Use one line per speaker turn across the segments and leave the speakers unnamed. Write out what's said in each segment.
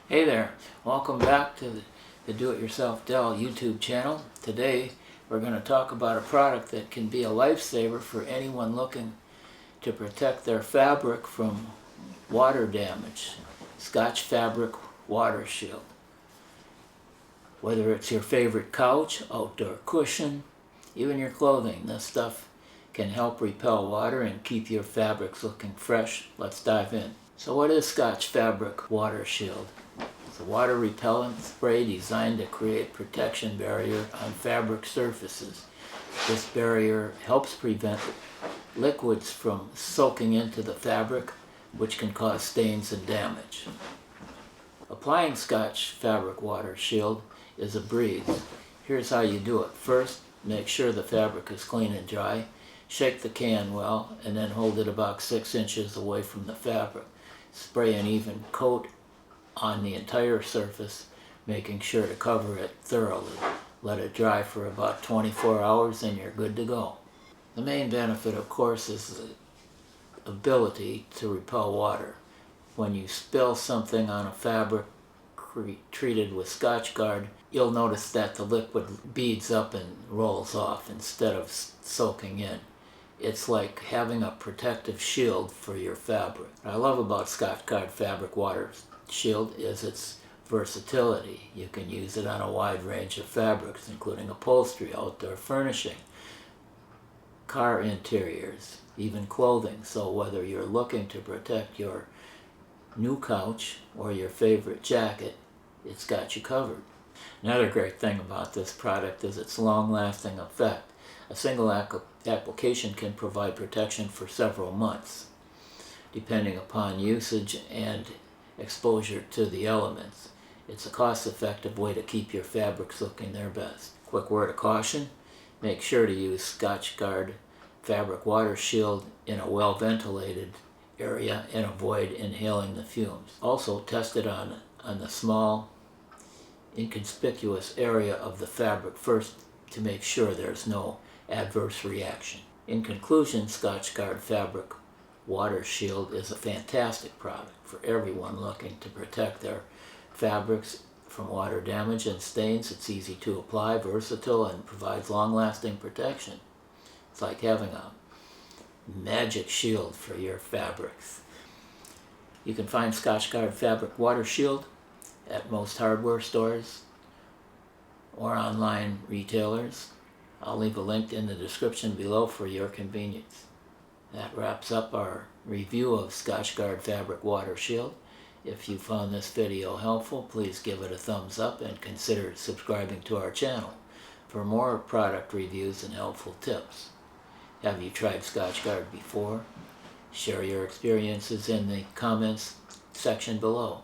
Hey there, welcome back to the Do-It-Yourself Dell YouTube channel. Today we're going to talk about a product that can be a lifesaver for anyone looking to protect their fabric from water damage. Scotch Fabric Water Shield. Whether it's your favorite couch, outdoor cushion, even your clothing, this stuff can help repel water and keep your fabrics looking fresh. Let's dive in. So what is Scotch Fabric Water Shield? It's a water repellent spray designed to create protection barrier on fabric surfaces. This barrier helps prevent liquids from soaking into the fabric, which can cause stains and damage. Applying Scotch Fabric Water Shield is a breeze. Here's how you do it. First, make sure the fabric is clean and dry. Shake the can well and then hold it about 6 inches away from the fabric. Spray an even coat on the entire surface, making sure to cover it thoroughly. Let it dry for about 24 hours and you're good to go. The main benefit, of course, is the ability to repel water. When you spill something on a fabric treated with Scotchgard, you'll notice that the liquid beads up and rolls off instead of soaking in. It's like having a protective shield for your fabric. What I love about Scotchgard Fabric Water Shield is its versatility. You can use it on a wide range of fabrics, including upholstery, outdoor furnishing, car interiors, even clothing. So whether you're looking to protect your new couch or your favorite jacket, it's got you covered. Another great thing about this product is its long-lasting effect. A single application can provide protection for several months, depending upon usage and exposure to the elements. It's a cost-effective way to keep your fabrics looking their best. Quick word of caution, make sure to use Scotchgard Fabric Water Shield in a well-ventilated area and avoid inhaling the fumes. Also, test it on the small, inconspicuous area of the fabric first to make sure there's no adverse reaction. In conclusion, Scotchgard Fabric Water Shield is a fantastic product for everyone looking to protect their fabrics from water damage and stains. It's easy to apply, versatile, and provides long-lasting protection. It's like having a magic shield for your fabrics. You can find Scotchgard Fabric Water Shield at most hardware stores or online retailers. I'll leave a link in the description below for your convenience. That wraps up our review of Scotchgard Fabric Water Shield. If you found this video helpful, please give it a thumbs up and consider subscribing to our channel for more product reviews and helpful tips. Have you tried Scotchgard before? Share your experiences in the comments section below.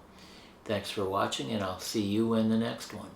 Thanks for watching, and I'll see you in the next one.